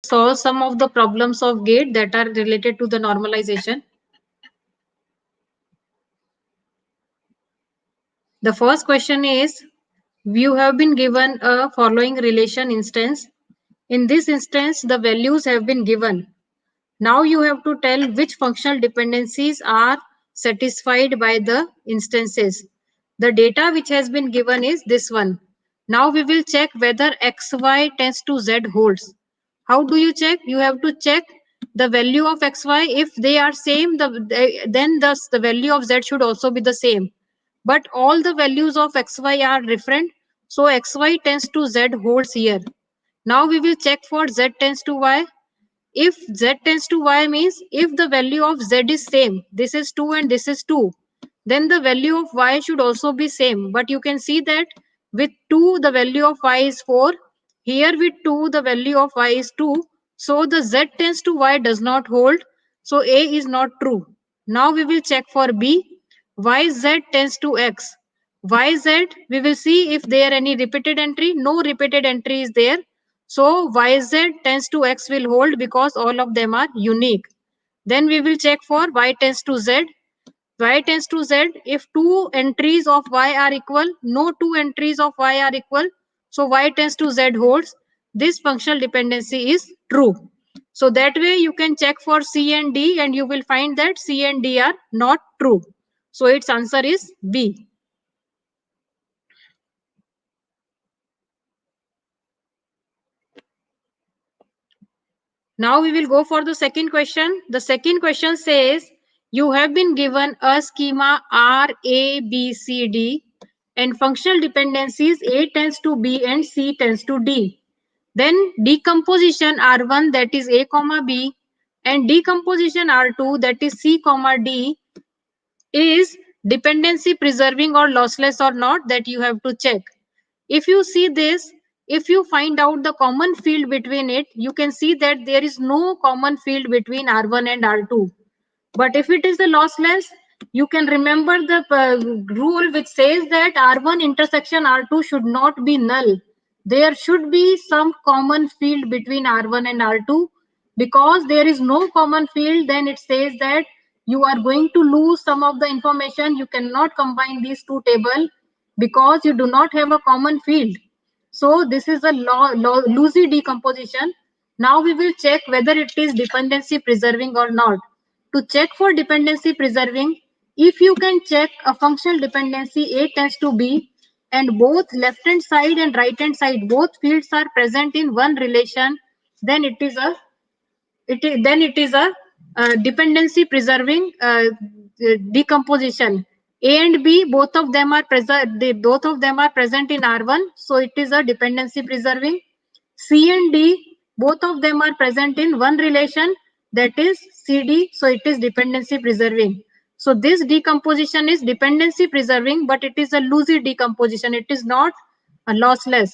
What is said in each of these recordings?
solve some of the problems of GATE that are related to the normalization. The first question is, you have been given a following relation instance. In this instance, the values have been given. Now you have to tell which functional dependencies are satisfied by the instances. The data which has been given is this one. Now we will check whether xy tends to z holds. How do you check? You have to check the value of xy. If they are same, then the value of z should also be the same. But all the values of xy are different. So xy tends to z holds here. Now we will check for z tends to y. If z tends to y means if the value of z is same, this is 2 and this is 2, then the value of y should also be same. But you can see that with 2 the value of y is 4, here with 2 the value of y is 2, so the z tends to y does not hold, so a is not true. Now we will check for b. Yz tends to x. Yz, we will see if there any repeated entry. No repeated entry is there. So yz tends to x will hold because all of them are unique. Then we will check for y tends to z. Y tends to z. If two entries of y are equal, no two entries of y are equal. So y tends to z holds. This functional dependency is true. So that way you can check for C and D and you will find that C and D are not true. So its answer is B. Now we will go for the second question. The second question says, you have been given a schema R, A, B, C, D and functional dependencies A tends to B and C tends to D. Then decomposition R1 that is A comma B and decomposition R2 that is C comma D is dependency preserving or lossless or not, that you have to check. If you see this, if you find out the common field between it, you can see that there is no common field between R1 and R2. But if it is the lossless, you can remember the rule which says that R1 intersection R2 should not be null. There should be some common field between R1 and R2. Because there is no common field, then it says that you are going to lose some of the information. You cannot combine these two tables because you do not have a common field. So this is a loosey decomposition. Now we will check whether it is dependency preserving or not. To check for dependency preserving, if you can check a functional dependency A tends to B and both left hand side and right hand side, both fields are present in one relation, then it is a dependency preserving decomposition. A and B, both of them are present in R1, so it is a dependency preserving. C and D, both of them are present in one relation, that is CD, so it is dependency preserving. So this decomposition is dependency preserving, but it is a loosey decomposition. It is not a lossless.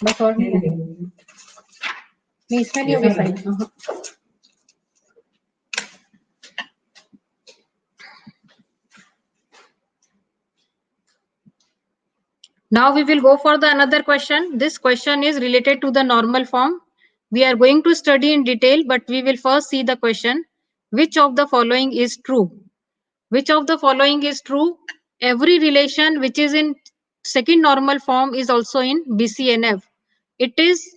बस और नहीं इसमें नहीं होगा side. Now we will go for the another question. This question is related to the normal form. We are going to study in detail, but we will first see the question. Which of the following is true? Which of the following is true? Every relation which is in second normal form is also in BCNF. It is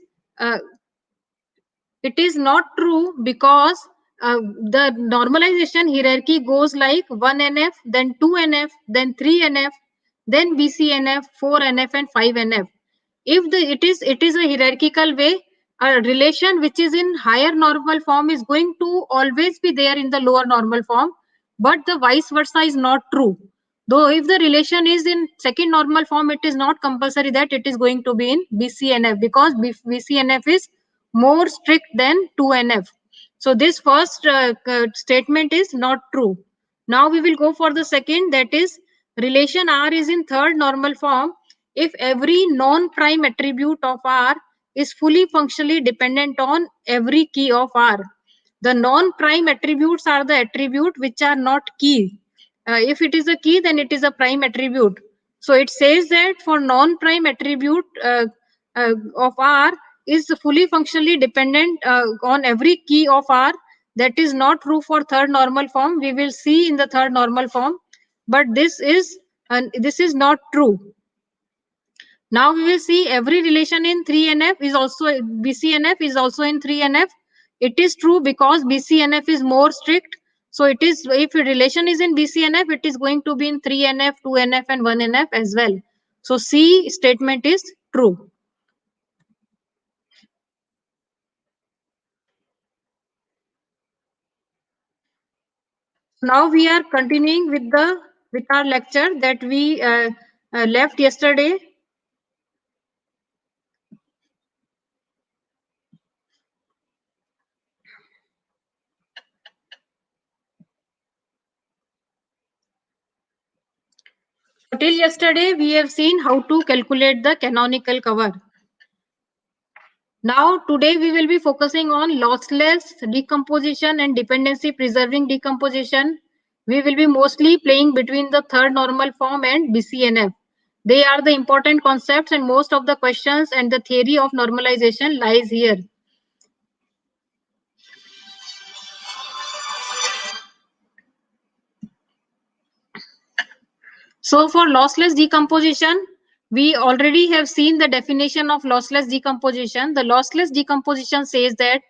not true because the normalization hierarchy goes like 1NF, then 2NF, then 3NF, then BCNF, 4NF, and 5NF. If it is a hierarchical way, a relation which is in higher normal form is going to always be there in the lower normal form, but the vice versa is not true. Though if the relation is in second normal form, it is not compulsory that it is going to be in BCNF because BCNF is more strict than 2NF. So this first statement is not true. Now we will go for the second, that is relation R is in third normal form if every non-prime attribute of R is fully functionally dependent on every key of R. The non-prime attributes are the attribute which are not key. If it is a key, then it is a prime attribute. So it says that for non-prime attribute of R is fully functionally dependent on every key of R. That is not true for third normal form. We will see in the third normal form, but this is not true. Now we will see every relation in 3NF is also BCNF is also in 3NF. It is true because BCNF is more strict. So it is, if a relation is in BCNF, it is going to be in 3NF, 2NF and 1NF as well. So C statement is true. Now we are continuing with our lecture that we left yesterday. Till yesterday, we have seen how to calculate the canonical cover. Now, today we will be focusing on lossless decomposition and dependency preserving decomposition. We will be mostly playing between the third normal form and BCNF. They are the important concepts, and most of the questions and the theory of normalization lies here. So for lossless decomposition, we already have seen the definition of lossless decomposition. The lossless decomposition says that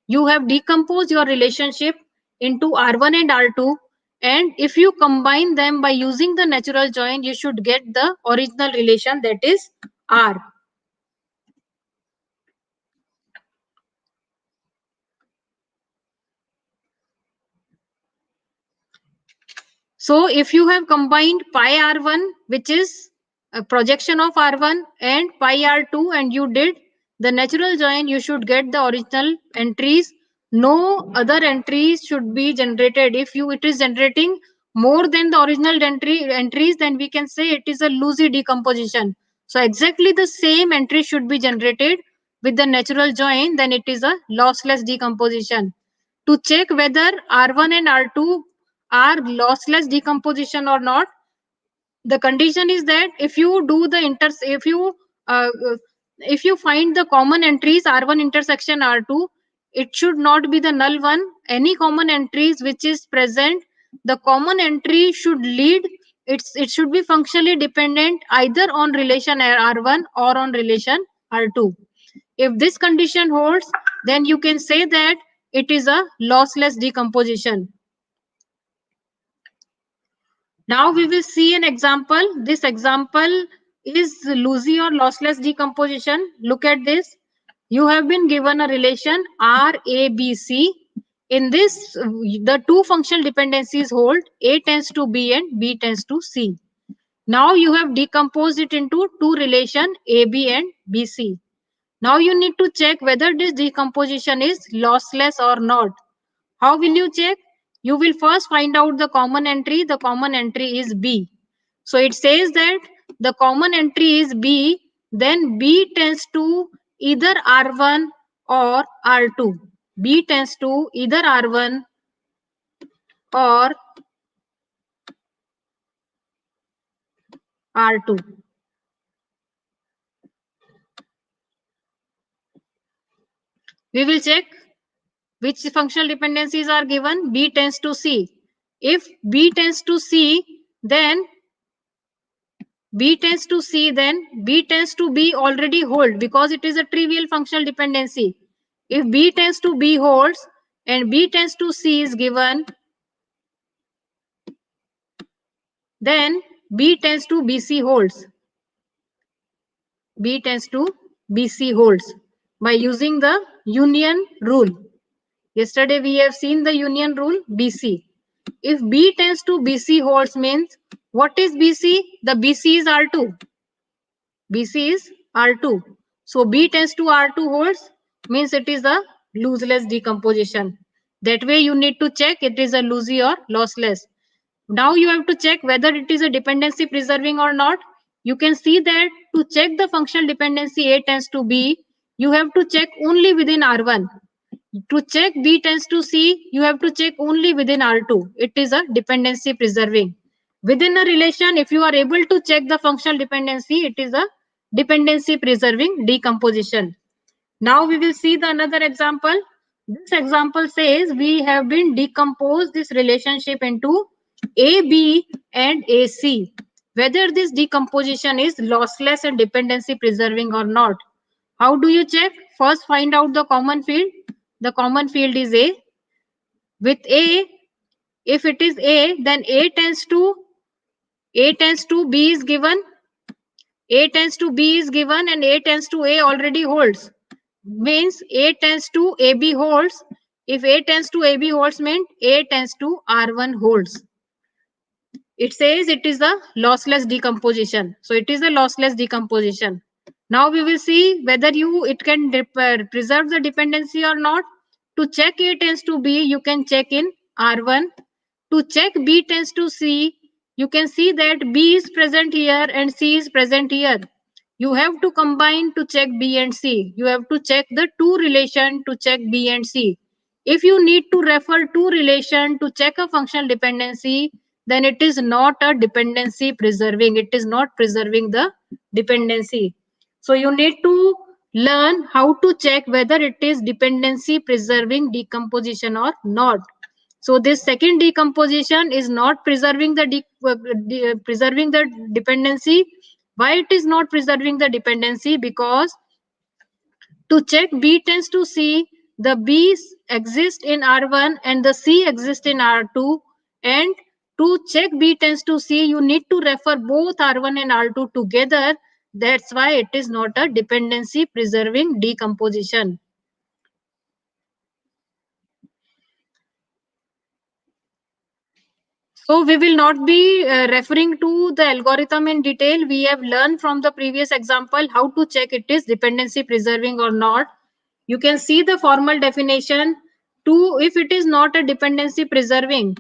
you have decomposed your relationship into R1 and R2, and if you combine them by using the natural join, you should get the original relation, that is R. So if you have combined pi R1, which is a projection of R1, and pi R2, and you did the natural join, you should get the original entries. No other entries should be generated. If it is generating more than the original entries, then we can say it is a loosey decomposition. So exactly the same entry should be generated with the natural join, then it is a lossless decomposition. To check whether R1 and R2 are lossless decomposition or not, the condition is that if you do the uh, if you find the common entries R1 intersection R2, it should not be the null one. Any common entries which is present, the common entry should lead, it should be functionally dependent either on relation R1 or on relation R2. If this condition holds, then you can say that it is a lossless decomposition. Now we will see an example. This example is loosey or lossless decomposition. Look at this. You have been given a relation RABC. In this, the two functional dependencies hold. A tends to B and B tends to C. Now you have decomposed it into two relation AB and BC. Now you need to check whether this decomposition is lossless or not. How will you check? You will first find out the common entry. The common entry is B. So it says that the common entry is B, then B tends to either R1 or R2. B tends to either R1 or R2. We will check which functional dependencies are given. B tends to C. If B tends to C, then B tends to C, then B tends to B already hold because it is a trivial functional dependency. If B tends to B holds and B tends to C is given, then B tends to BC holds. B tends to BC holds by using the union rule. Yesterday we have seen the union rule BC. If B tends to BC holds means, what is BC? The BC is R2. BC is R2. So B tends to R2 holds means it is a lossless decomposition. That way you need to check it is a loosey or lossless. Now you have to check whether it is a dependency preserving or not. You can see that to check the functional dependency A tends to B, you have to check only within R1. To check B tends to C, you have to check only within R2. It is a dependency preserving. Within a relation, if you are able to check the functional dependency, it is a dependency preserving decomposition. Now we will see the another example. This example says we have been decomposed this relationship into AB and AC. Whether this decomposition is lossless and dependency preserving or not. How do you check? First, find out the common field. The common field is A. With A, if it is A, then A tends to B is given. A tends to B is given and A tends to A already holds. Means A tends to AB holds. If A tends to AB holds means A tends to R1 holds. It says it is a lossless decomposition. So it is a lossless decomposition. Now we will see whether it can preserve the dependency or not. To check A tends to B, you can check in R1. To check B tends to C, you can see that B is present here and C is present here. You have to combine to check B and C. You have to check the two relation to check B and C. If you need to refer two relation to check a functional dependency, then it is not a dependency preserving. It is not preserving the dependency. So you need to learn how to check whether it is dependency preserving decomposition or not. So this second decomposition is not preserving preserving the dependency. Why it is not preserving the dependency? Because to check B tends to C, the B exist in R1 and the C exist in R2. And to check B tends to C, you need to refer both R1 and R2 together. That's why it is not a dependency preserving decomposition. So we will not be referring to the algorithm in detail. We have learned from the previous example how to check it is dependency preserving or not. You can see the formal definition to if it is not a dependency preserving.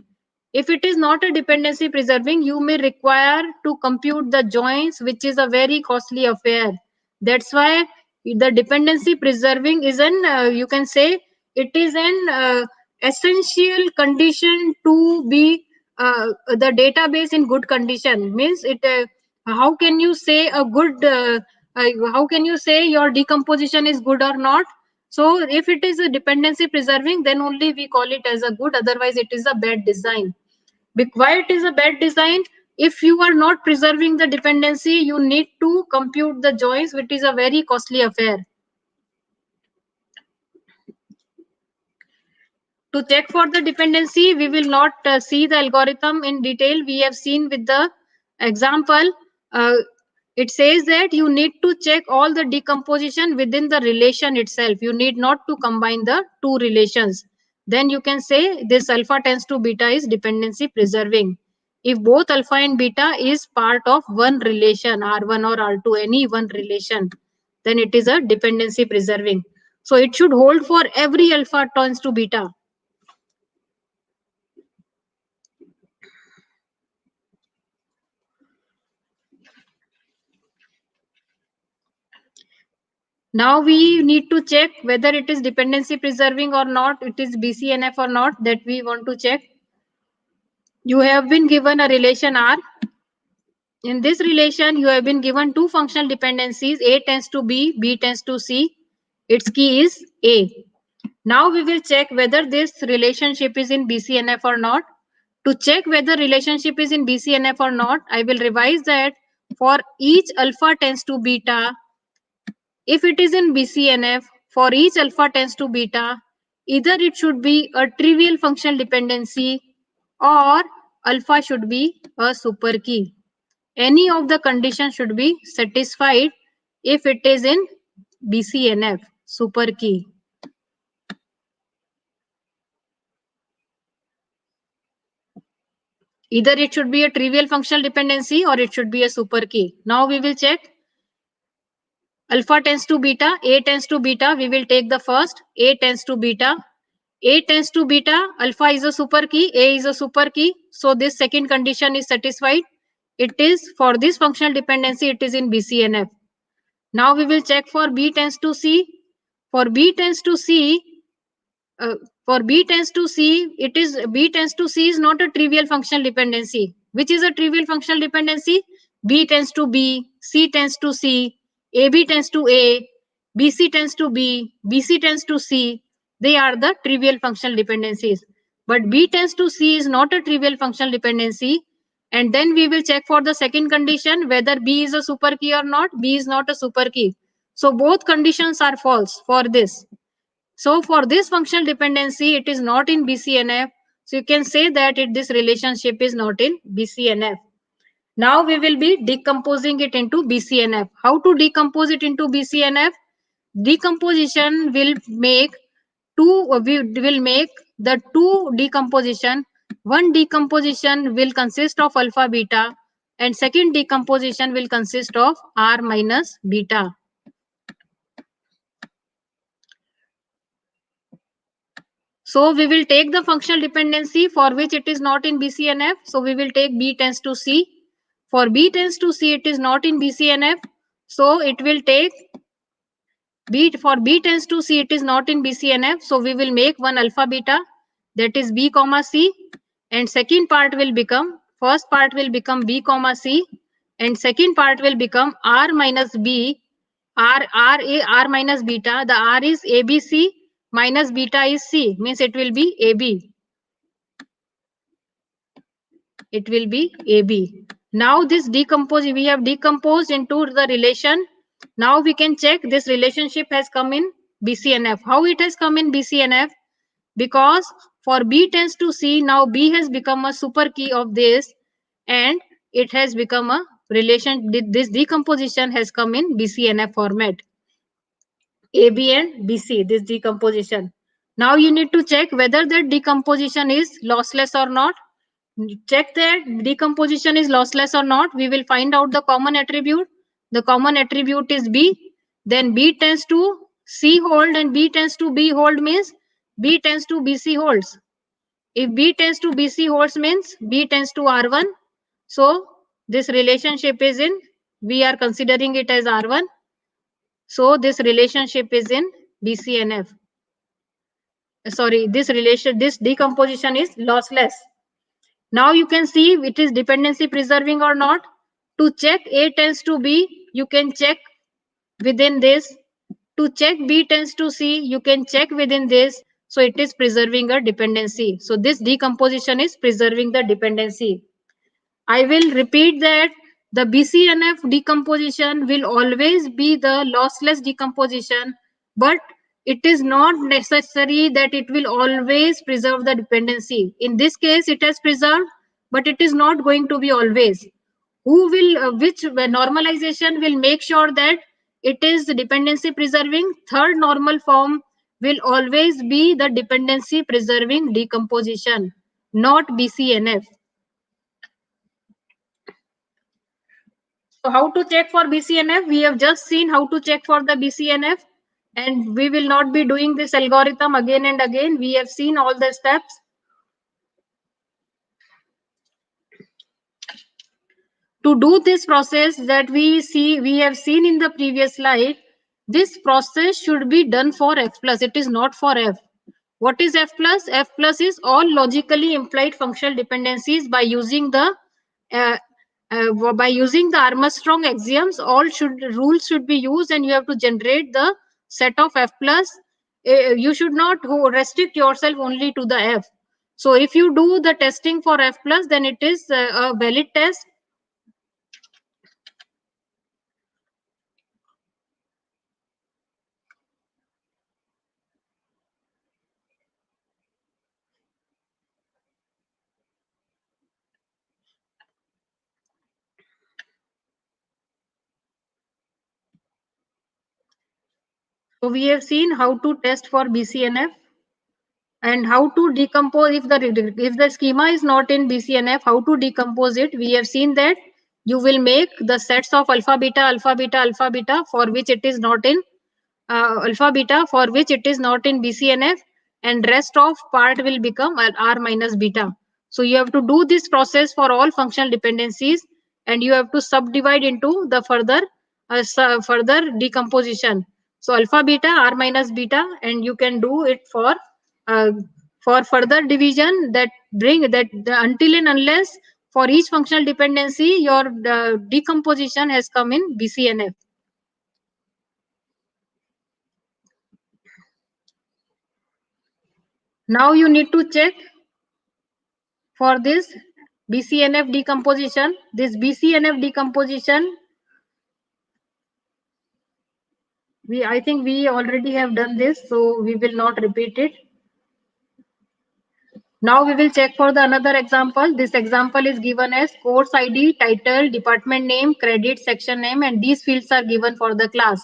If it is not a dependency preserving, you may require to compute the joins, which is a very costly affair. That's why the dependency preserving is an, you can say, it is an essential condition to be the database in good condition. Means it, how can you say a good, how can you say your decomposition is good or not? So if it is a dependency preserving, then only we call it as a good, otherwise it is a bad design. Why it is a bad design? If you are not preserving the dependency, you need to compute the joins, which is a very costly affair. To check for the dependency, we will not see the algorithm in detail. We have seen with the example. It says that you need to check all the decomposition within the relation itself. You need not to combine the two relations. Then you can say this alpha tends to beta is dependency preserving. If both alpha and beta is part of one relation, R1 or R2, any one relation, then it is a dependency preserving. So it should hold for every alpha tends to beta. Now we need to check whether it is dependency preserving or not, it is BCNF or not, that we want to check. You have been given a relation R. In this relation, you have been given two functional dependencies, A tends to B, B tends to C. Its key is A. Now we will check whether this relationship is in BCNF or not. To check whether relationship is in BCNF or not, I will revise that for each alpha tends to beta, if it is in BCNF, for each alpha tends to beta, either it should be a trivial functional dependency or alpha should be a super key. Any of the conditions should be satisfied if it is in BCNF, super key. Either it should be a trivial functional dependency or it should be a super key. Now we will check. Alpha tends to beta, A tends to beta. We will take the first. A tends to beta. A tends to beta, alpha is a super key, A is a super key. So this second condition is satisfied. It is for this functional dependency, it is in BCNF. Now we will check for B tends to C. For B tends to C, uh, for B tends to C, it is B tends to C is not a trivial functional dependency. Which is a trivial functional dependency? B tends to B, C tends to C, AB tends to A, BC tends to B, BC tends to C. They are the trivial functional dependencies. But B tends to C is not a trivial functional dependency. And then we will check for the second condition whether B is a super key or not. B is not a super key. So both conditions are false for this. So for this functional dependency, it is not in BCNF. So you can say that this relationship is not in BCNF. Now we will be decomposing it into BCNF. How to decompose it into BCNF? Decomposition will make we will make the two decomposition. One decomposition will consist of alpha beta and second decomposition will consist of R minus beta. So we will take the functional dependency for which it is not in BCNF. So we will take B tends to C. For B tends to C, it is not in BCNF. So it will take B. For B tends to C, it is not in BCNF. So we will make one alpha beta, that is B comma C. And second part will become, first part will become B comma C. And second part will become R minus B, R minus beta. The R is ABC minus beta is C, means it will be AB. It will be AB. Now this we have decomposed into the relation. Now we can check this relationship has come in BCNF. How it has come in BCNF? Because for B tends to C, now B has become a super key of this and it has become a relation. This decomposition has come in BCNF format. AB and BC, this decomposition. Now you need to check whether that decomposition is lossless or not. Check that decomposition is lossless or not. We will find out the common attribute. The common attribute is B. Then B tends to C hold and B tends to B hold means B tends to BC holds. If B tends to BC holds means B tends to R1. So this relationship is in, we are considering it as R1. So this relationship is in BCNF. Sorry, this decomposition is lossless. Now you can see it is dependency preserving or not. To check A tends to B, you can check within this. To check B tends to C, you can check within this. So it is preserving a dependency. So this decomposition is preserving the dependency. I will repeat that the BCNF decomposition will always be the lossless decomposition, but it is not necessary that it will always preserve the dependency. In this case, it has preserved, but it is not going to be always. Which normalization will make sure that it is dependency preserving? Third normal form will always be the dependency preserving decomposition, not BCNF. So how to check for BCNF? We have just seen how to check for the BCNF and we will not be doing this algorithm again and again. We have seen all the steps. To do this process that we have seen in the previous slide, this process should be done for F plus. It is not for F. What is F plus? F plus is all logically implied functional dependencies by using the Armstrong axioms. All rules should be used, and you have to generate the set of F plus. You should not restrict yourself only to the F. So if you do the testing for F plus, then it is a valid test. So we have seen how to test for BCNF and how to decompose if the schema is not in BCNF, how to decompose it. We have seen that you will make the sets of alpha beta alpha beta alpha beta for which it is not in alpha beta for which it is not in BCNF, and rest of part will become R minus beta. So you have to do this process for all functional dependencies, and you have to subdivide into the further decomposition. So alpha beta R minus beta, and you can do it uh, for further division that until and unless for each functional dependency your decomposition has come in BCNF. Now you need to check for this BCNF decomposition. This BCNF decomposition, I think we already have done this, so we will not repeat it. Now we will check for the another example. This example is given as course ID, title, department name, credit, section name, and these fields are given for the class.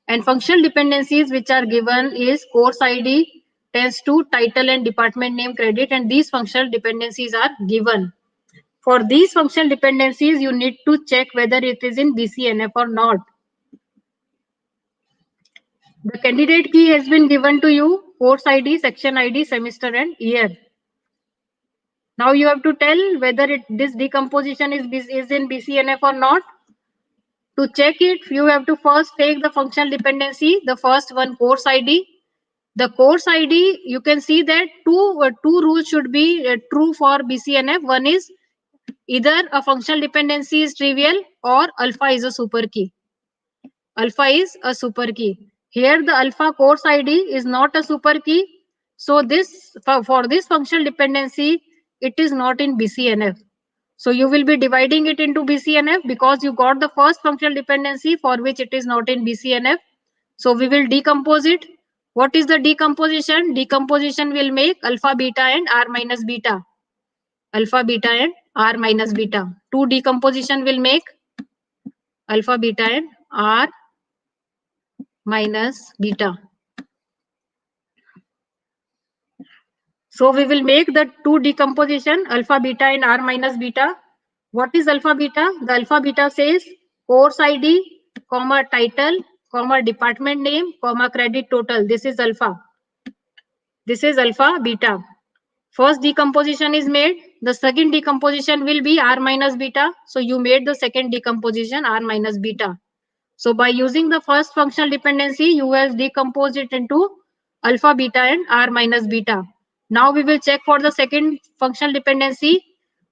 And functional dependencies which are given is course ID, tends to title and department name, credit, and these functional dependencies are given. For these functional dependencies, you need to check whether it is in BCNF or not. The candidate key has been given to you, course ID, section ID, semester and year. Now you have to tell whether this decomposition is in BCNF or not. To check it, you have to first take the functional dependency, the first one, course ID. The course ID, you can see that two rules should be true for BCNF. One is either a functional dependency is trivial or alpha is a super key. Alpha is a super key. Here the alpha course ID is not a super key. So this for this functional dependency, it is not in BCNF. So you will be dividing it into BCNF because you got the first functional dependency for which it is not in BCNF. So we will decompose it. What is the decomposition? Decomposition will make alpha beta and R minus beta. Alpha beta and R minus beta. Two decomposition will make alpha beta and R minus beta. So we will make the two decomposition alpha beta and R minus beta. What is alpha beta? The alpha beta says course ID, comma title, comma department name, comma credit total. This is alpha. This is alpha beta. First decomposition is made. The second decomposition will be R minus beta. So you made the second decomposition R minus beta. So by using the first functional dependency, you have decomposed it into alpha beta and R minus beta. Now we will check for the second functional dependency.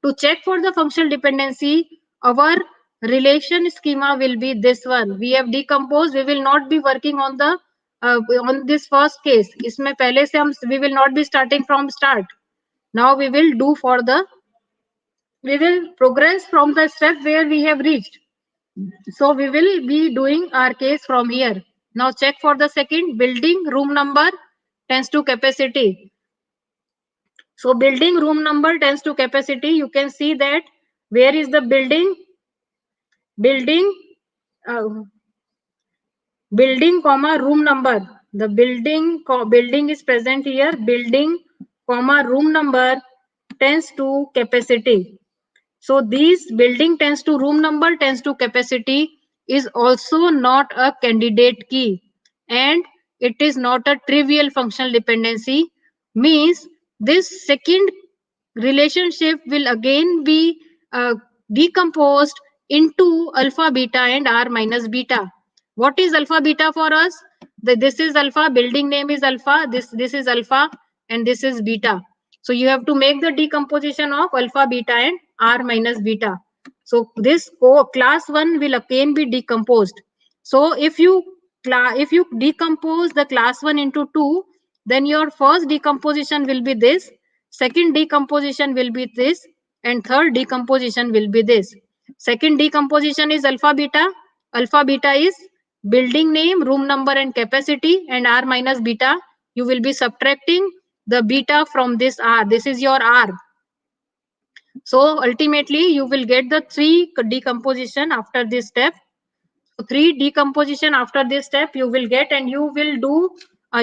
To check for the functional dependency, our relation schema will be this one. We have decomposed. We will not be working on the on this first case. इसमें पहले से हम we will not be starting from start. Now we will progress from the step where we have reached. So we will be doing our case from here. Now check for the second, building room number tends to capacity. So building room number tends to capacity. You can see that where is the building uh, building comma room number. The building is present here. Building comma room number tends to capacity. So these building tends to room number tends to capacity is also not a candidate key, and it is not a trivial functional dependency. Means this second relationship will again be decomposed into alpha beta and R minus beta. What is alpha beta for us? This is alpha, building name is alpha, this is alpha, and this is beta. So you have to make the decomposition of alpha beta and R minus beta. So this class 1 will again be decomposed. So if you decompose the class 1 into 2, then your first decomposition will be this, second decomposition will be this, and third decomposition will be this. Second decomposition is alpha beta. Alpha beta is building name, room number and capacity, and R minus beta. You will be subtracting the beta from this R. This is your R. So ultimately you will get the 3 decomposition after this step. So 3 decomposition after this step you will get, and you will do,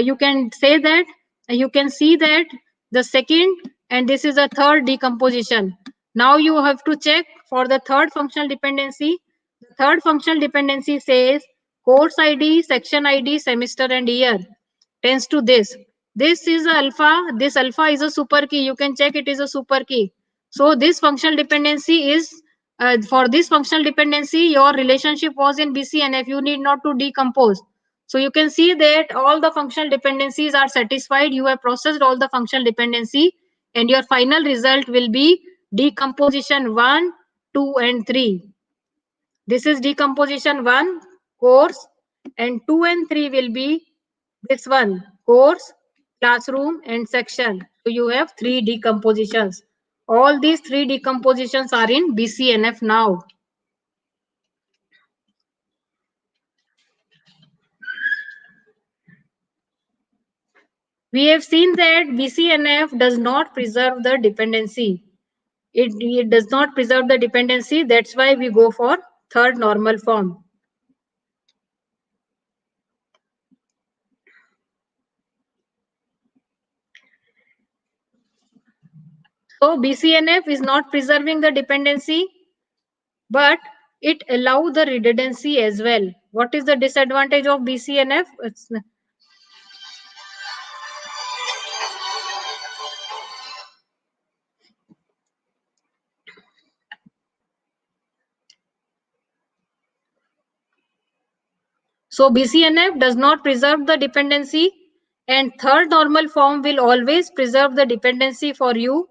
you can say that, you can see that the second and this is a third decomposition. Now you have to check for the third functional dependency. The third functional dependency says course ID, section ID, semester and year tends to this. This is a alpha. This alpha is a super key. You can check it is a super key. So this functional dependency is for this functional dependency, your relationship was in BCNF. You need not to decompose. So you can see that all the functional dependencies are satisfied. You have processed all the functional dependency, and your final result will be decomposition 1, 2, and 3. This is decomposition 1, course, and 2 and 3 will be this one, course, classroom, and section. So you have 3 decompositions. All these 3 decompositions are in BCNF now. We have seen that BCNF does not preserve the dependency. It does not preserve the dependency. That's why we go for third normal form. So BCNF is not preserving the dependency, but it allows the redundancy as well. What is the disadvantage of BCNF? So BCNF does not preserve the dependency, and third normal form will always preserve the dependency for you.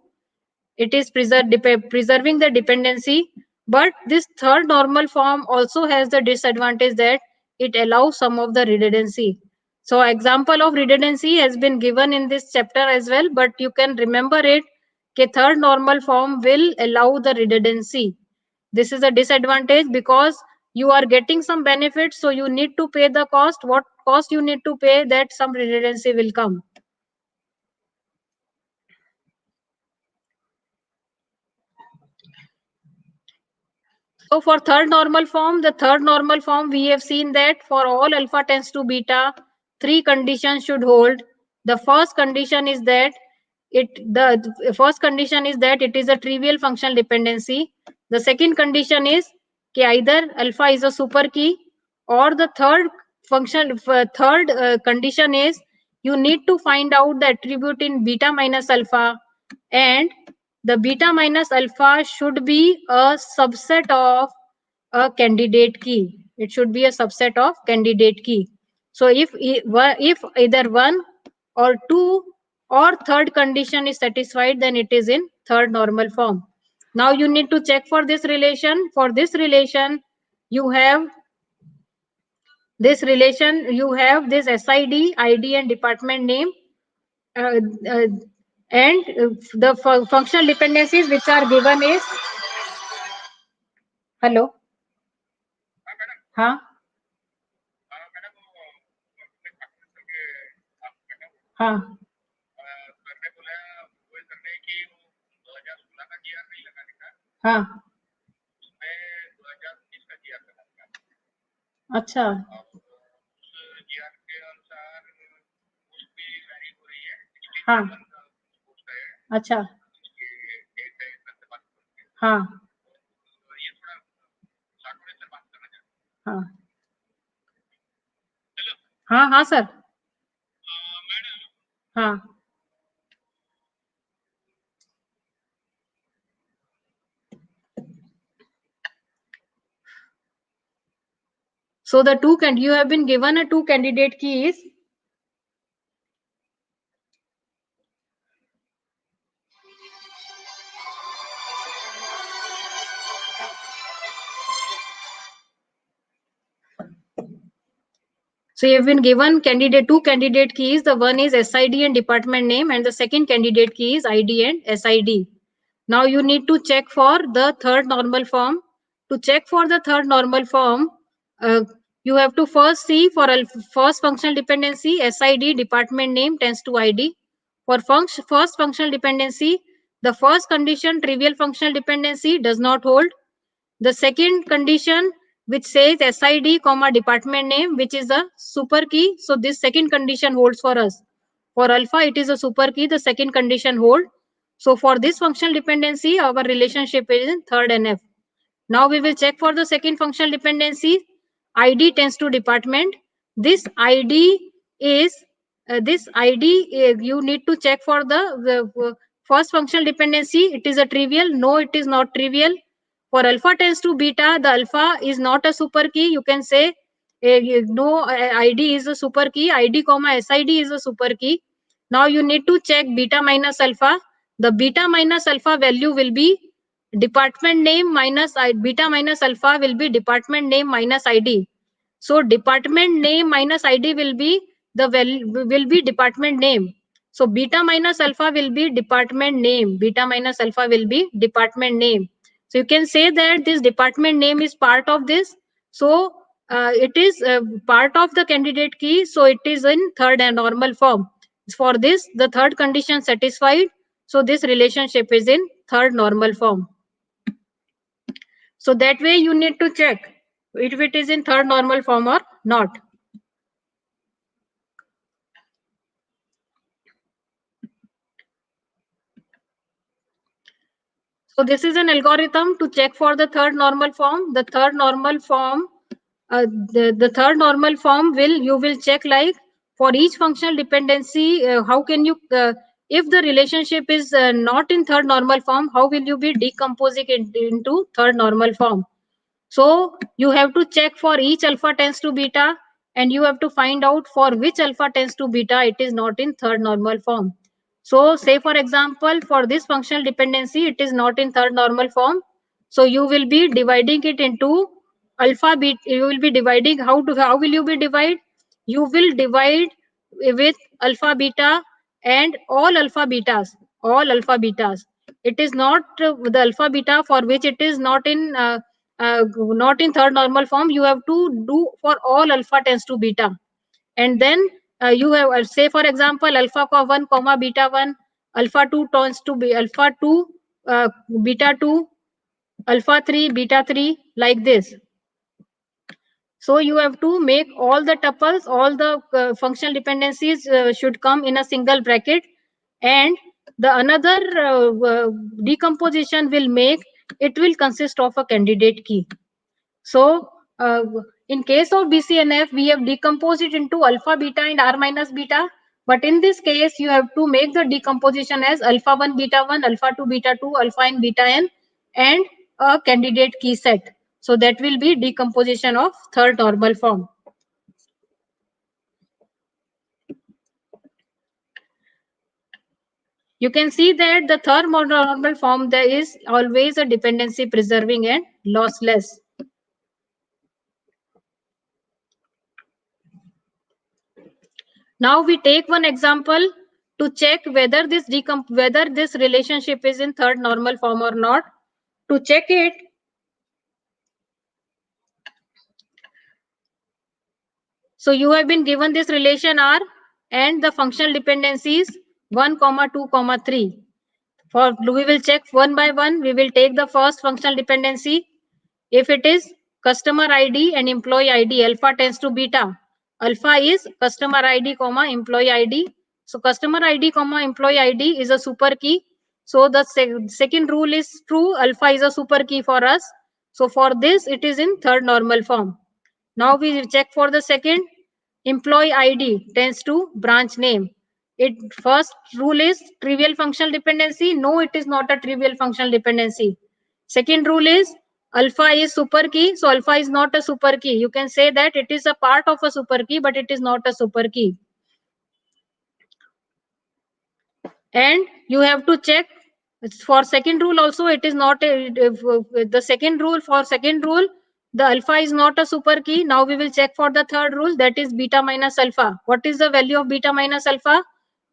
It is preserving the dependency, but this third normal form also has the disadvantage that it allows some of the redundancy. So example of redundancy has been given in this chapter as well, but you can remember it. Okay, third normal form will allow the redundancy. This is a disadvantage because you are getting some benefits, so you need to pay the cost. What cost you need to pay, that some redundancy will come. So for third normal form, the third normal form, we have seen that for all alpha tends to beta, 3 conditions should hold. The first condition is that the first condition is that it is a trivial functional dependency. The second condition is either alpha is a super key, or the third condition is you need to find out the attribute in beta minus alpha, and the beta minus alpha should be a subset of a candidate key. It should be a subset of candidate key. So if either one or two or third condition is satisfied, then it is in third normal form. Now you need to check for this relation. For this relation, you have you have this SID, ID, and department name. Uh, uh, and the functional dependencies which are given is hello. हाँ हाँ हाँ अच्छा हाँ अच्छा हाँ हाँ हाँ हाँ सर हाँ so the you have been given a 2 candidate keys. So you have been given two candidate keys. The one is SID and department name, and the second candidate key is ID and SID. Now you need to check for the third normal form. To check for the third normal form, you have to first see for first functional dependency, SID department name tends to ID. For first functional dependency, the first condition trivial functional dependency does not hold. The second condition which says SID comma department name, which is a super key. So this second condition holds for us. For alpha, it is a super key. The second condition hold. So for this functional dependency, our relationship is in third NF. Now we will check for the second functional dependency. ID tends to department. This ID is this ID, you need to check for the first functional dependency. It is a trivial. No, it is not trivial. For alpha tends to beta, the alpha is not a super key. You can say no, ID is a super key. ID comma SID is a super key. Now you need to check beta minus alpha. The beta minus alpha value will be department name minus beta minus alpha will be department name minus ID. So department name minus ID will be will be department name. So beta minus alpha will be department name. Beta minus alpha will be department name. So you can say that this department name is part of this. So it is part of the candidate key. So it is in third and normal form. For this, the third condition satisfied. So this relationship is in third normal form. So that way you need to check if it is in third normal form or not. So this is an algorithm to check for the third normal form. The third normal form, the third normal form you will check like for each functional dependency. How can you, if the relationship is not in third normal form, how will you be decomposing it into third normal form? So you have to check for each alpha tends to beta, and you have to find out for which alpha tends to beta it is not in third normal form. So say for example, for this functional dependency, it is not in third normal form. So you will be dividing it into alpha beta. You will be dividing how will you be divide? You will divide with alpha beta and all alpha betas. All alpha betas. It is not the alpha beta for which it is not in third normal form. You have to do for all alpha tends to beta, and then you have say for example alpha 1 comma beta 1, alpha 2 tends to be alpha 2, beta 2, alpha 3 beta 3, like this. So you have to make all the tuples, all the functional dependencies should come in a single bracket, and the another decomposition will make it will consist of a candidate key. So in case of BCNF, we have decomposed it into alpha, beta and R minus beta. But in this case, you have to make the decomposition as alpha 1, beta 1, alpha 2, beta 2, alpha n, beta n, and a candidate key set. So that will be decomposition of third normal form. You can see that the third normal form, there is always a dependency preserving and lossless. Now we take one example to check whether this relationship is in third normal form or not. To check it, so you have been given this relation R and the functional dependencies 1, 2, 3. We will check one by one. We will take the first functional dependency. If it is customer ID and employee ID, alpha tends to beta. Alpha is customer ID comma employee ID. So customer ID comma employee ID is a super key. So the second rule is true. Alpha is a super key for us. So for this, it is in third normal form. Now we check for the second. Employee ID tends to branch name. It first rule is trivial functional dependency. No, it is not a trivial functional dependency. Second rule is alpha is super key. So alpha is not a super key. You can say that it is a part of a super key, but it is not a super key. And you have to check for second rule also. It is not the second rule. For second rule, the alpha is not a super key. Now we will check for the third rule, that is beta minus alpha. What is the value of beta minus alpha?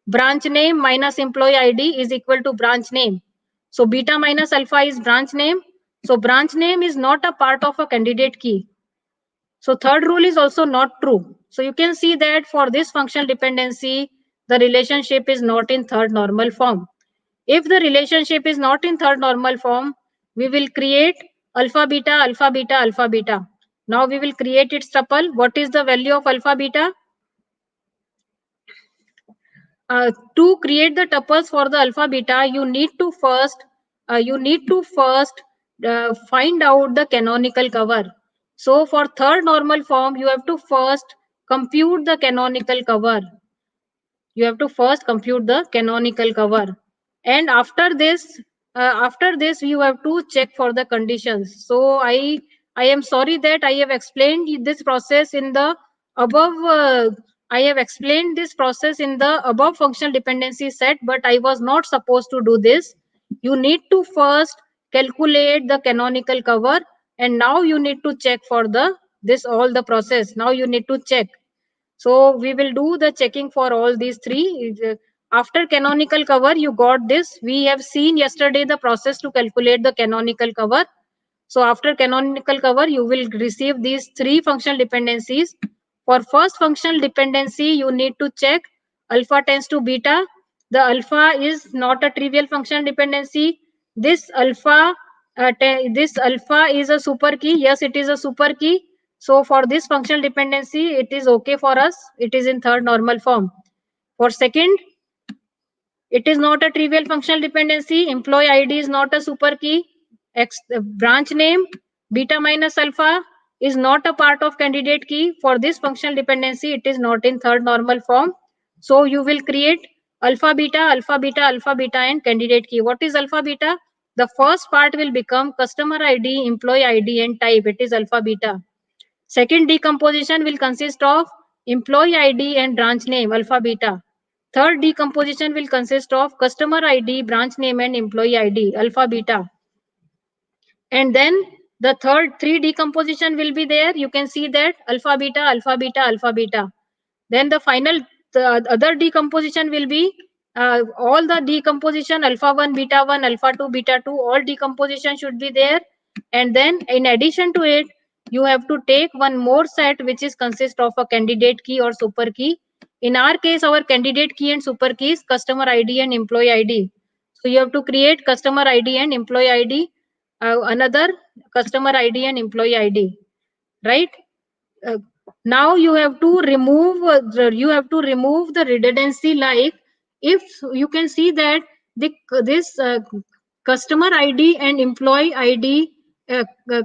Branch name minus employee ID is equal to branch name. So beta minus alpha is branch name. So branch name is not a part of a candidate key. So third rule is also not true. So you can see that for this functional dependency, the relationship is not in third normal form. If the relationship is not in third normal form, we will create alpha beta, alpha beta, alpha beta. Now we will create its tuple. What is the value of alpha beta? To create the tuples for the alpha beta, you need to first find out the canonical cover. So for third normal form, you have to first compute the canonical cover. You have to first compute the canonical cover, and after this you have to check for the conditions. So I am sorry that I have explained this process in the above. I have explained this process in the above functional dependency set, but I was not supposed to do this. You need to first calculate the canonical cover, and now you need to check for the this all the process. Now you need to check. So we will do the checking for all these three. After canonical cover, you got this. We have seen yesterday the process to calculate the canonical cover. So after canonical cover, you will receive these three functional dependencies. For first functional dependency, you need to check alpha tends to beta. The alpha is not a trivial functional dependency. This alpha is a super key. Yes, it is a super key. So for this functional dependency, it is okay for us. It is in third normal form. For second, it is not a trivial functional dependency. Employee ID is not a super key. Branch name beta minus alpha is not a part of candidate key. For this functional dependency, it is not in third normal form. So you will create alpha beta, alpha beta, alpha beta, and candidate key. What is alpha beta? The first part will become customer ID, employee ID, and type. It is alpha beta. Second decomposition will consist of employee ID and branch name, alpha beta. Third decomposition will consist of customer ID, branch name, and employee ID, alpha beta. And then the third three decomposition will be there. You can see that alpha beta, alpha beta, alpha beta. Then the other decomposition will be all the decomposition alpha 1, beta 1, alpha 2, beta 2, all decomposition should be there. And then in addition to it, you have to take one more set which is consist of a candidate key or super key. In our case, our candidate key and super key is customer ID and employee ID. So you have to create customer ID and employee ID, another customer ID and employee ID, right? uh, Now you have to remove the redundancy, like if you can see that this customer id and employee id uh, uh,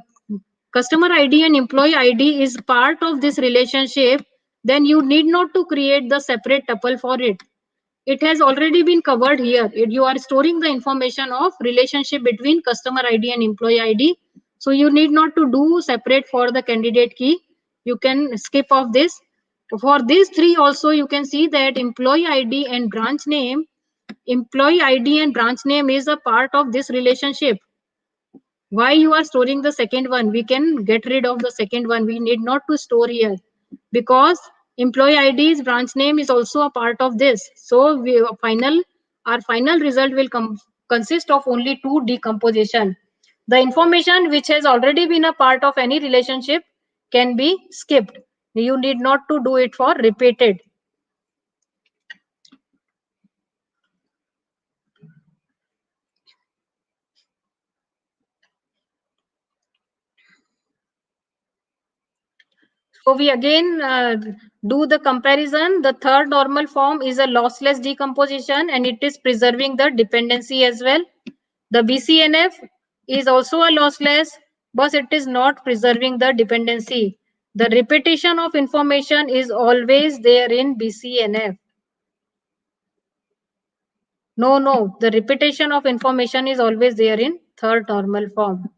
customer id and employee id is part of this relationship, then you need not to create the separate tuple for it. It has already been covered here. You are storing the information of relationship between customer ID and employee ID. So you need not to do separate for the candidate key. You can skip off this. For these three also, you can see that employee ID and branch name, employee ID and branch name is a part of this relationship. Why you are storing the second one? We can get rid of the second one. We need not to store here, because employee ID's branch name is also a part of this. So our final result will consist of only two decomposition. The information which has already been a part of any relationship can be skipped. You need not to do it for repeated. So we again do the comparison. The third normal form is a lossless decomposition, and it is preserving the dependency as well. The BCNF is also a lossless, but it is not preserving the dependency. The repetition of information is always there in BCNF. No, the repetition of information is always there in third normal form.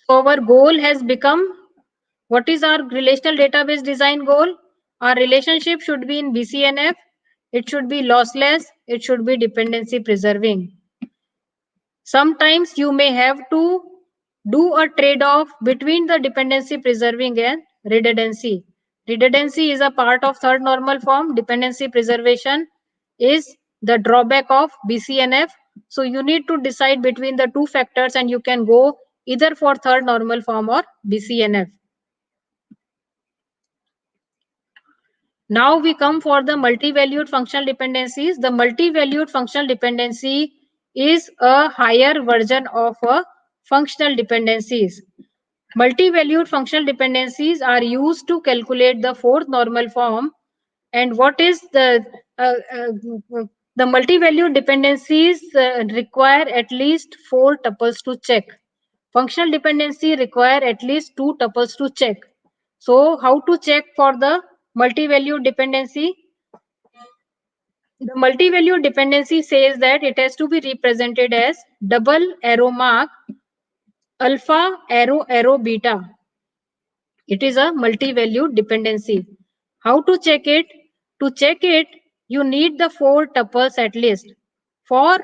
So our goal has become, what is our relational database design goal? Our relationship should be in BCNF. It should be lossless. It should be dependency preserving. Sometimes you may have to do a trade-off between the dependency preserving and redundancy. Redundancy is a part of third normal form. Dependency preservation is the drawback of BCNF. So you need to decide between the two factors, and you can go either for third normal form or BCNF. Now we come for the multi-valued functional dependencies. The multi-valued functional dependency is a higher version of a functional dependencies. Multi-valued functional dependencies are used to calculate the fourth normal form. And what is the multi-valued dependencies require at least 4 tuples to check. Functional dependency require at least two tuples to check. So how to check for the multi-value dependency? The multi-value dependency says that it has to be represented as double arrow mark alpha arrow arrow beta. It is a multi-value dependency. How to check it? To check it, you need the four tuples at least. For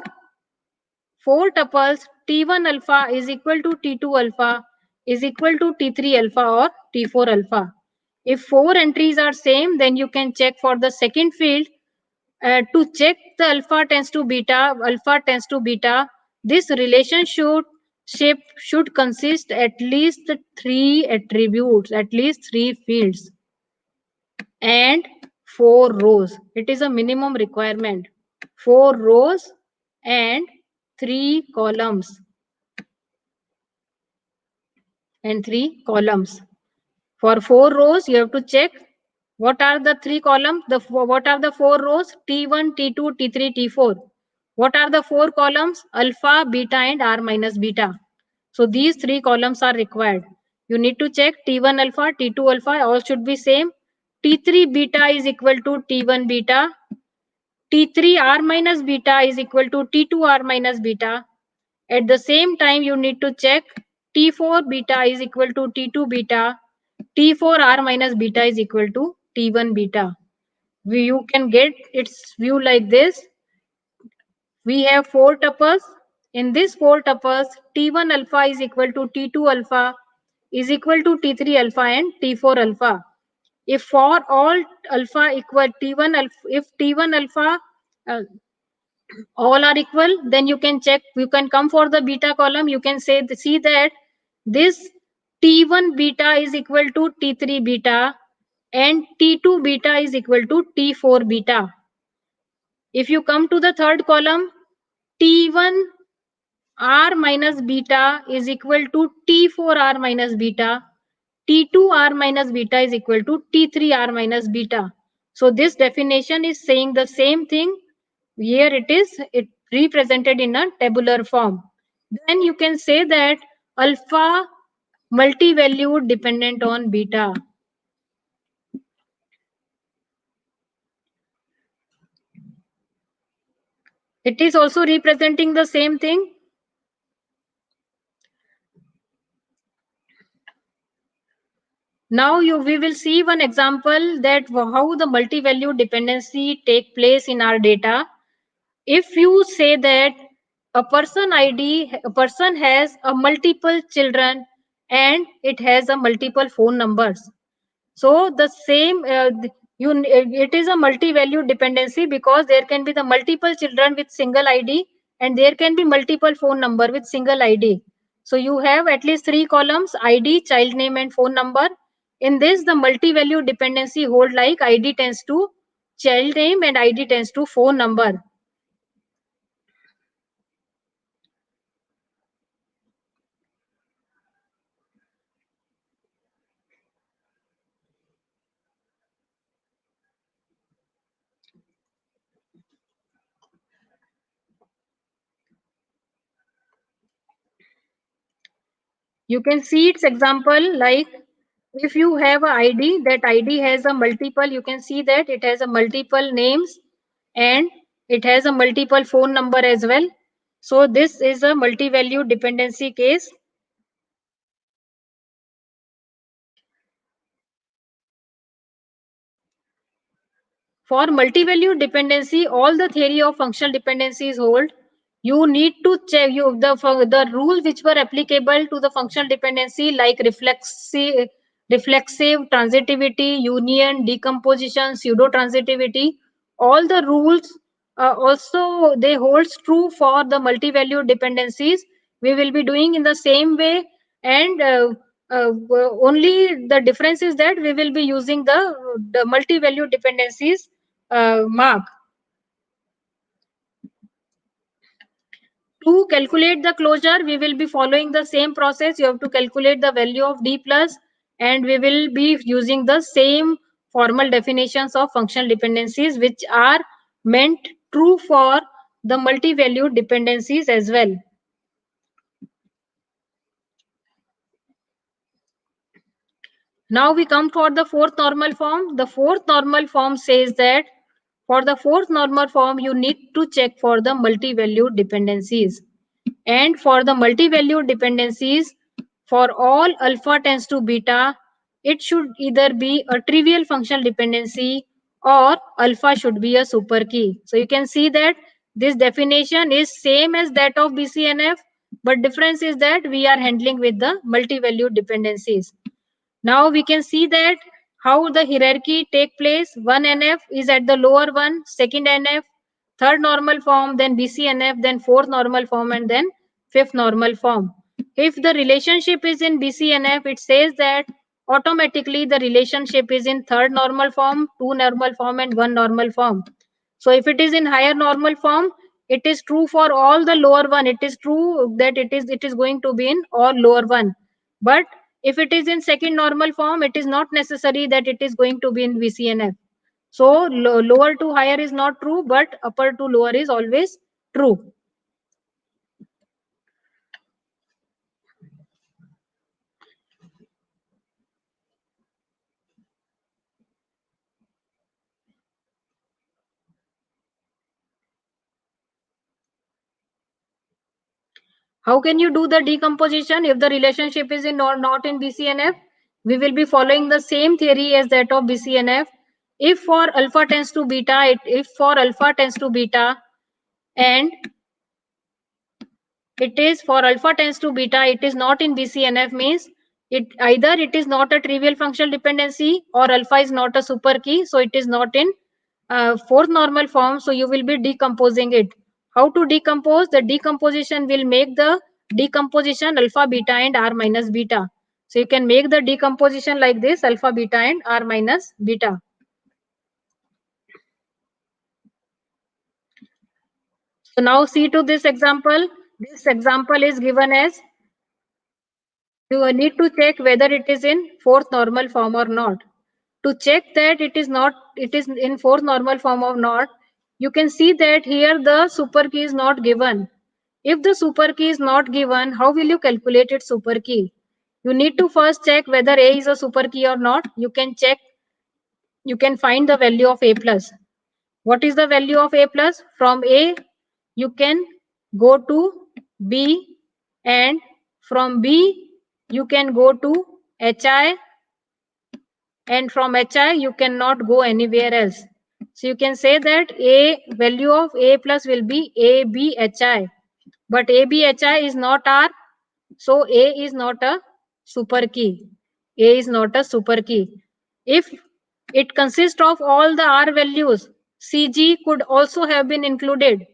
four tuples, T1 alpha is equal to T2 alpha is equal to T3 alpha or T4 alpha. If four entries are same, then you can check for the second field. To check the alpha tends to beta, this relationship should consist at least three attributes, at least three fields, and four rows. It is a minimum requirement. Four rows and three columns. For four rows, you have to check what are the three columns, what are the four rows, T1, T2, T3, T4. What are the four columns? Alpha, beta, and R minus beta. So these three columns are required. You need to check T1 alpha, T2 alpha, all should be same. T3 beta is equal to T1 beta. T3 R minus beta is equal to T2 R minus beta. At the same time, you need to check T4 beta is equal to T2 beta. T4 R minus beta is equal to T1 beta. You can get its view like this. We have four tuples. In this four tuples, T1 alpha is equal to T2 alpha is equal to T3 alpha and T4 alpha. If for all alpha equal T1 alpha, if T1 alpha uh, all are equal, then you can check, you can come for the beta column, you can see that this T1 beta is equal to T3 beta and T2 beta is equal to T4 beta. If you come to the third column, T1 R minus beta is equal to T4 R minus beta. T2 R minus beta is equal to T3 R minus beta. So this definition is saying the same thing. Here it represented in a tabular form. Then you can say that alpha multi-valued dependent on beta. It is also representing the same thing. Now we will see one example that how the multi-value dependency take place in our data. If you say that a person has a multiple children and it has a multiple phone numbers. So the same it is a multi-value dependency because there can be the multiple children with single ID and there can be multiple phone number with single ID. So you have at least three columns: ID, child name, and phone number. In this, the multi-value dependency hold like ID tends to child name and ID tends to phone number. You can see its example like if you have a ID, that ID has a multiple, you can see that it has a multiple names and it has a multiple phone number as well. So this is a multi-value dependency case. For multi-value dependency, all the theory of functional dependencies hold. You need to check the rules which were applicable to the functional dependency like reflexive transitivity, union, decomposition, pseudo transitivity. All the rules also they holds true for the multi-value dependencies. We will be doing in the same way, and only the difference is that we will be using the multi-value dependencies mark. To calculate the closure, we will be following the same process. You have to calculate the value of D plus, and we will be using the same formal definitions of functional dependencies, which are meant true for the multi-value dependencies as well. Now we come for the fourth normal form. The fourth normal form says that for the fourth normal form, you need to check for the multi-valued dependencies. And for the multi-valued dependencies, for all alpha tends to beta, it should either be a trivial functional dependency or alpha should be a super key. So you can see that this definition is same as that of BCNF, but difference is that we are handling with the multi-valued dependencies. Now we can see that how the hierarchy take place. One NF is at the lower one, second NF, third normal form, then BCNF, then fourth normal form, and then fifth normal form. If the relationship is in BCNF, it says that automatically the relationship is in third normal form, two normal form, and one normal form. So if it is in higher normal form, it is true for all the lower one. It is true that it is going to be in all lower one. But if it is in second normal form, it is not necessary that it is going to be in VCNF. So lower to higher is not true, but upper to lower is always true. How can you do the decomposition if the relationship is in or not in BCNF? We will be following the same theory as that of BCNF. If for alpha tends to beta, if for alpha tends to beta, and it is for alpha tends to beta, it is not in BCNF, means it is not a trivial functional dependency or alpha is not a super key, so it is not in fourth normal form. So you will be decomposing it. How to decompose? The decomposition will make the decomposition alpha beta and r minus beta. So you can make the decomposition like this: alpha beta and r minus beta. So now see to this example. This example is given as you need to check whether it is in fourth normal form or not. To check that it is in fourth normal form or not, you can see that here the super key is not given. If the super key is not given, how will you calculate its super key? You need to first check whether A is a super key or not. You can find the value of A plus. What is the value of A plus? From A, you can go to B, and from B, you can go to HI, and from HI, you cannot go anywhere else. So you can say that A value of A plus will be ABHI, but ABHI is not R, so A is not a super key. A is not a super key. If it consists of all the R values, CG could also have been included.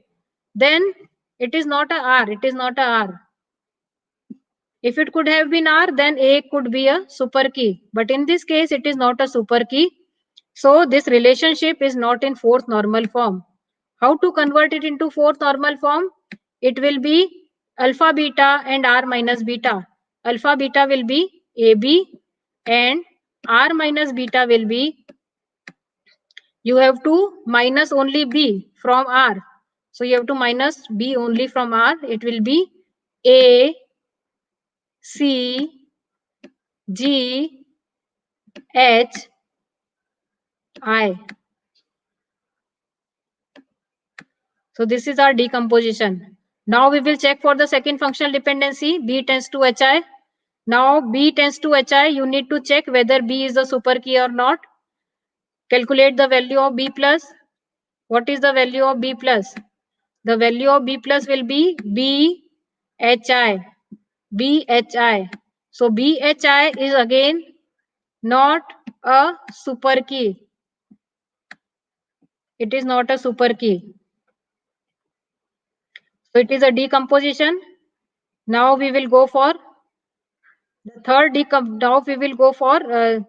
Then it is not a R. It is not a R. If it could have been R, then A could be a super key. But in this case, it is not a super key. So this relationship is not in fourth normal form. How to convert it into fourth normal form? It will be alpha beta and R minus beta. Alpha beta will be AB and R minus beta will be, you have to minus only B from R. So you have to minus B only from R. It will be A, C, G, H, I. So this is our decomposition. Now we will check for the second functional dependency. B tends to HI. Now B tends to HI. You need to check whether B is a super key or not. Calculate the value of B plus. What is the value of B plus? The value of B plus will be BHI. BHI. So BHI is again not a super key. It is not a super key. So it is a decomposition. Now we will go for the third now we will go for uh,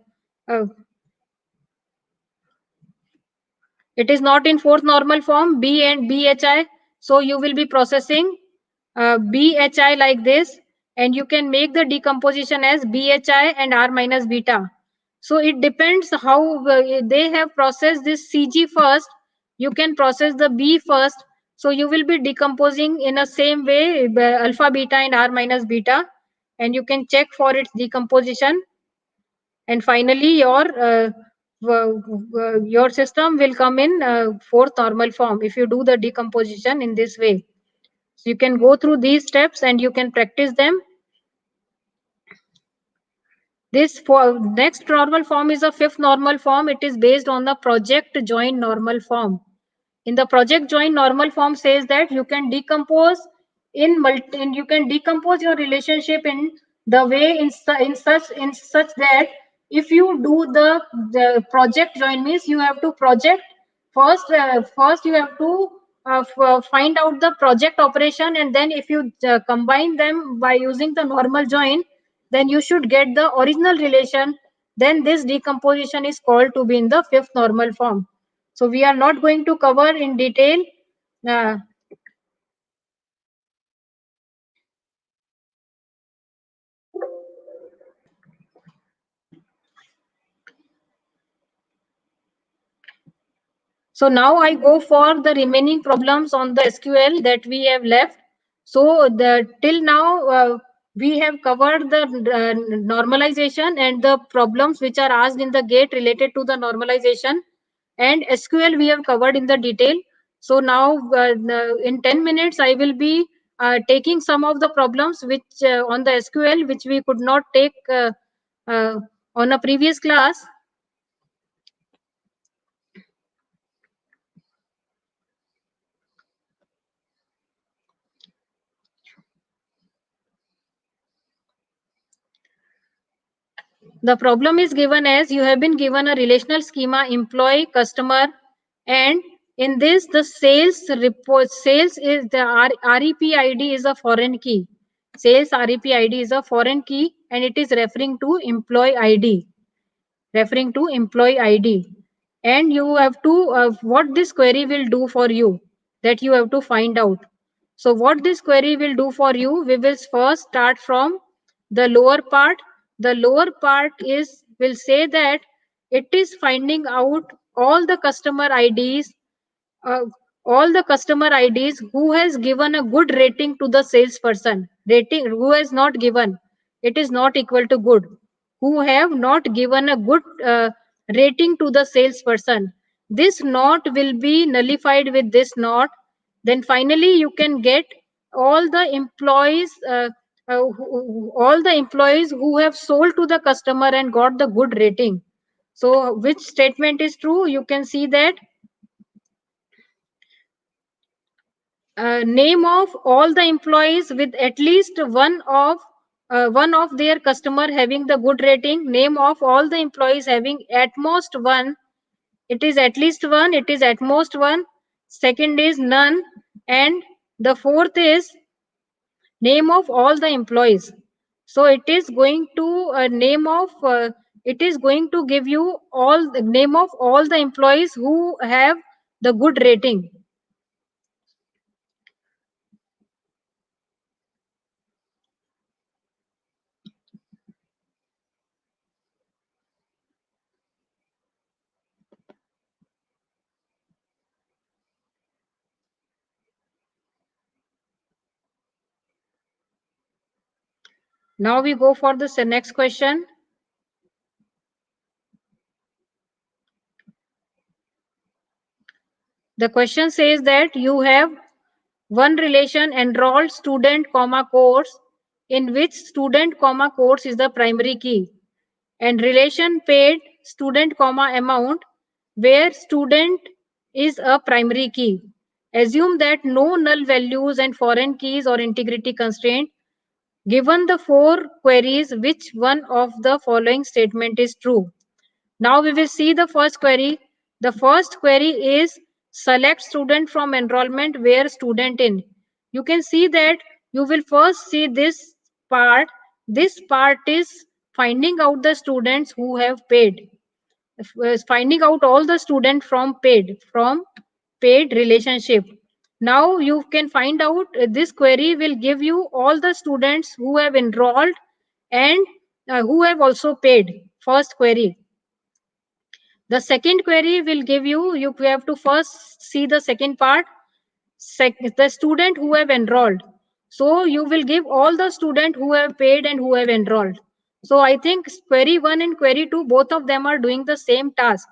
it is not in fourth normal form, B and BHI. So you will be processing BHI like this, and you can make the decomposition as BHI and R minus beta. So it depends how they have processed this CG first. You can process the B first. So you will be decomposing in a same way alpha beta and R minus beta, and you can check for its decomposition. and finally your system will come in fourth normal form if you do the decomposition in this way. So you can go through these steps and you can practice them. This for next normal form is a fifth normal form. It is based on the project joint normal form. In the project joint normal form says that you can decompose you can decompose your relationship in the way in such that if you do the project joint means you have to project first you have to find out the project operation, and then if you combine them by using the normal join, then you should get the original relation. Then this decomposition is called to be in the fifth normal form. So we are not going to cover in detail. Uh, so now I go for the remaining problems on the SQL that we have left. So the till now we have covered the normalization and the problems which are asked in the gate related to the normalization, and SQL we have covered in the detail. So now in 10 minutes I will be taking some of the problems which on the SQL which we could not take uh, on a previous class. The problem is given as you have been given a relational schema employee customer, and in this the sales report sales is the REP ID is a foreign key. Sales REP ID is a foreign key and it is referring to employee ID, referring to employee ID. And you have to what this query will do for you, that you have to find out. So what this query will do for you, we will first start from the lower part. The lower part is will say that it is finding out all the customer IDs, uh, all the customer IDs who has given a good rating to the salesperson. Rating who has not given, it is not equal to good. Who have not given a good rating to the salesperson. This not will be nullified with this not. Then finally you can get all the employees. All the employees who have sold to the customer and got the good rating. So which statement is true? You can see that name of all the employees with at least one of their customer having the good rating. Name of all the employees having at most one. It is at least one, it is at most one. Second is none, and the fourth is name of all the employees. So it is going to name of it is going to give you all the name of all the employees who have the good rating. Now we go for the next question. The question says that you have one relation enrolled student comma course in which student comma course is the primary key, and relation paid student comma amount where student is a primary key. Assume that no null values and foreign keys or integrity constraint. Given the four queries, which one of the following statement is true? Now we will see the first query. The first query is select student from enrollment where student in. You can see that you will first see this part. This part is finding out the students who have paid. Finding out all the students from paid relationship. Now you can find out this query will give you all the students who have enrolled and who have also paid. First query. The second query will give you have to first see the second part, the student who have enrolled. So you will give all the student who have paid and who have enrolled. So I think query 1 and query 2, both of them are doing the same task.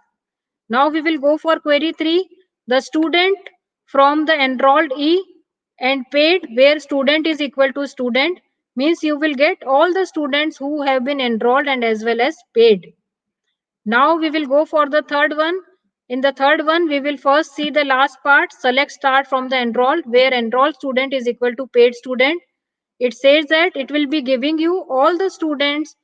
Now we will go for query 3. The student from the enrolled E and paid, where student is equal to student, means you will get all the students who have been enrolled and as well as paid. Now we will go for the third one. In the third one, we will first see the last part, select start from the enrolled, where enrolled student is equal to paid student. It says that it will be giving you all the students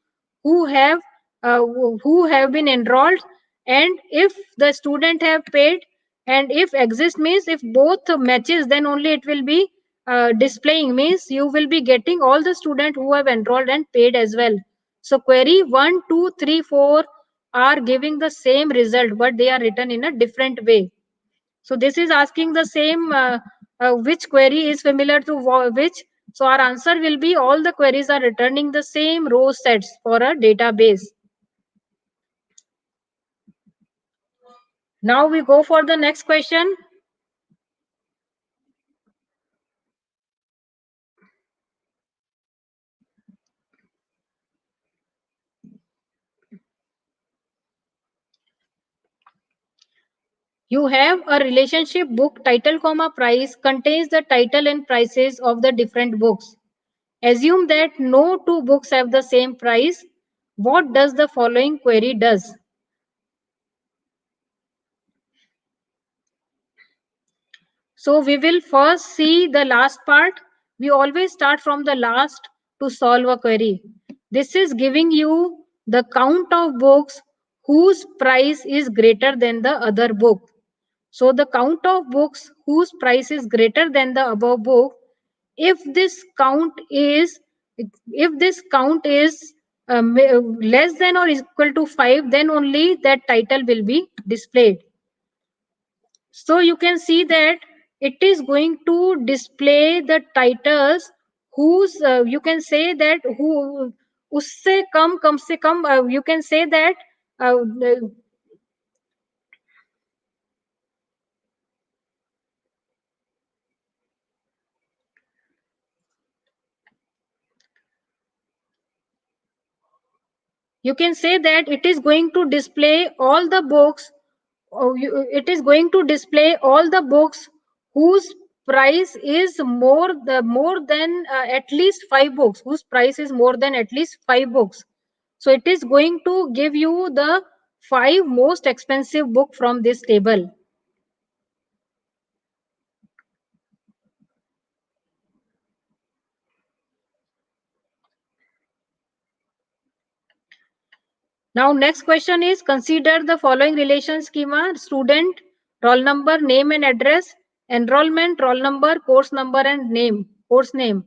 who have been enrolled, and if the student have paid, and if exist means if both matches, then only it will be displaying, means you will be getting all the students who have enrolled and paid as well. So query 1, 2, 3, 4 are giving the same result, but they are written in a different way. So this is asking the same, which query is familiar to which. So our answer will be all the queries are returning the same row sets for a database. Now we go for the next question. You have a relationship book title comma price contains the title and prices of the different books. Assume that no two books have the same price. What does the following query does? So we will first see the last part. We always start from the last to solve a query. This is giving you the count of books whose price is greater than the other book. So the count of books whose price is greater than the above book, if this count is less than or equal to 5, then only that title will be displayed. So you can see that it is going to display the titles whose you can say that who usse kam se kam, you can say that uh, you can say that it is going to display all the books. It is going to display all the books whose price is more than at least 5 books, whose price is more than at least 5 books. So it is going to give you the 5 most expensive book from this table. Now next question is, consider the following relation schema: student, roll number, name and address, enrollment, roll number, course number and name, course name.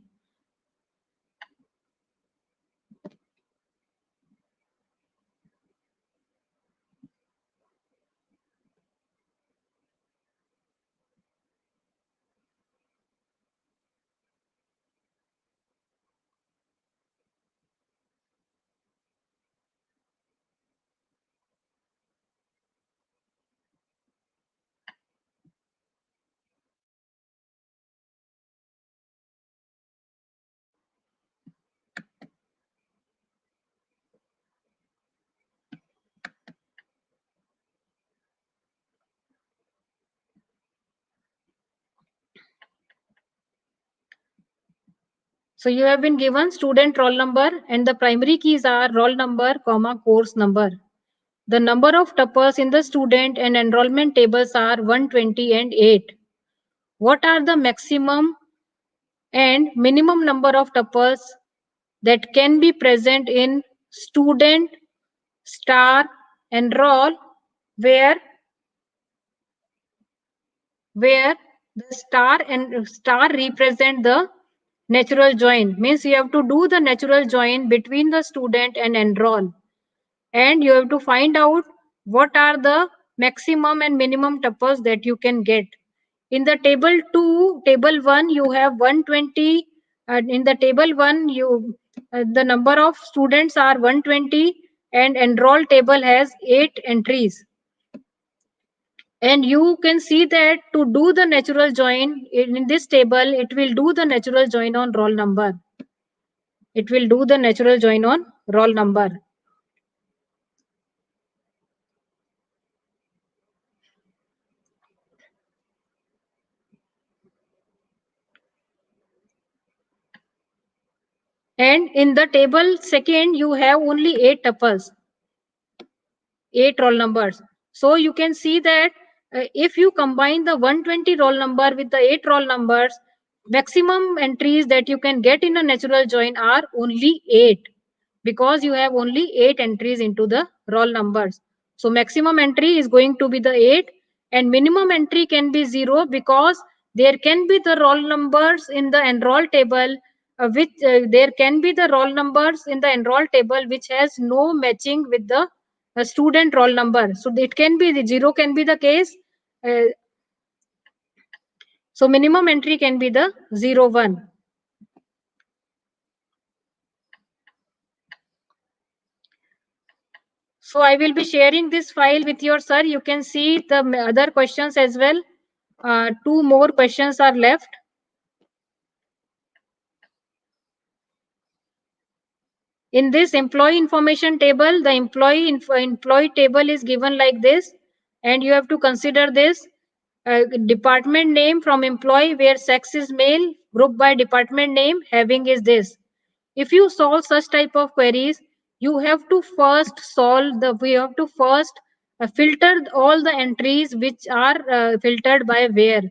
So you have been given student roll number, and the primary keys are roll number, comma, course number. The number of tuples in the student and enrollment tables are 120 and 8. What are the maximum and minimum number of tuples that can be present in student star enroll, where where the star and star represent the natural join, means you have to do the natural join between the student and enroll, and you have to find out what are the maximum and minimum tuples that you can get. In the table 2, table 1, you have 120. In the table 1, the number of students are 120, and enroll table has 8 entries. And you can see that to do the natural join in this table, it will do the natural join on roll number. It will do the natural join on roll number. And in the table second, you have only 8 tuples, 8 roll numbers. So you can see that if you combine the 120 roll number with the 8 roll numbers, maximum entries that you can get in a natural join are only 8, because you have only 8 entries into the roll numbers. So maximum entry is going to be the 8, and minimum entry can be 0, because there can be the roll numbers in the enroll table, which there can be the roll numbers in the enroll table which has no matching with the student roll number. So it can be the 0 can be the case. uh, so minimum entry can be the 0 1. So I will be sharing this file with your sir. You can see the other questions as well. 2 more questions are left. In this employee information table, the employee table is given like this, and you have to consider this. Department name from employee where sex is male, group by department name, having is this. If you solve such type of queries, you have to first filter all the entries which are filtered by where.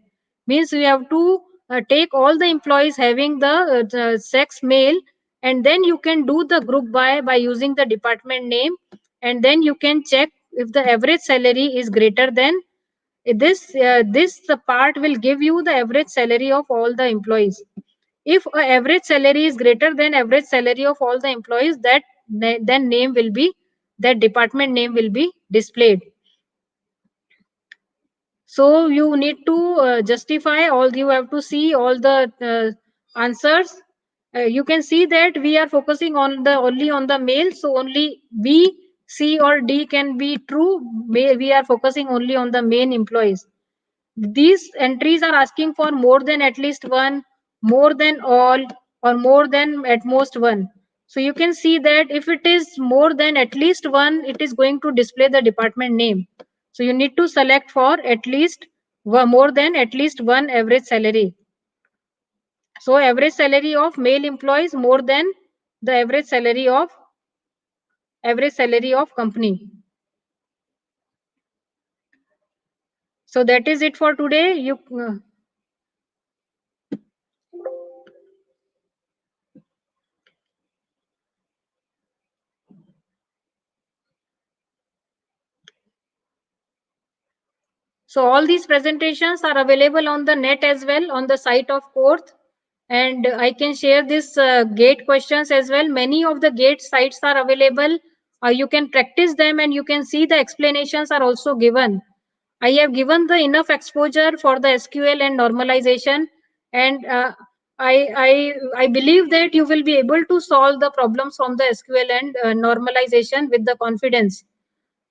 Means you have to take all the employees having the sex male, and then you can do the group by using the department name, and then you can check if the average salary is greater than this the part will give you the average salary of all the employees. If average salary is greater than average salary of all the employees, then name will be, that department name will be displayed. So you need to justify all, you have to see all the answers. You can see that we are focusing on the only on the male, so only B, C or D can be true. We are focusing only on the main employees. These entries are asking for more than at least one, more than all, or more than at most one. So you can see that if it is more than at least one, it is going to display the department name. So you need to select for at least more than at least one average salary. So average salary of male employees more than the average salary of company. So that is it for today. So all these presentations are available on the net as well, on the site of course. And I can share this gate questions as well. Many of the gate sites are available. You can practice them, and you can see the explanations are also given. I have given the enough exposure for the SQL and normalization, and I believe that you will be able to solve the problems from the SQL and normalization with the confidence.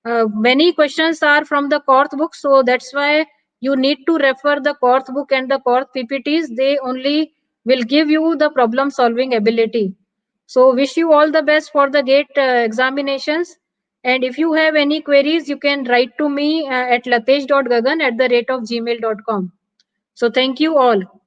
Many questions are from the course book, so that's why you need to refer the course book and the course PPTs. They only will give you the problem solving ability. So wish you all the best for the gate examinations. And if you have any queries, you can write to me at latesh.gagan@gmail.com. So thank you all.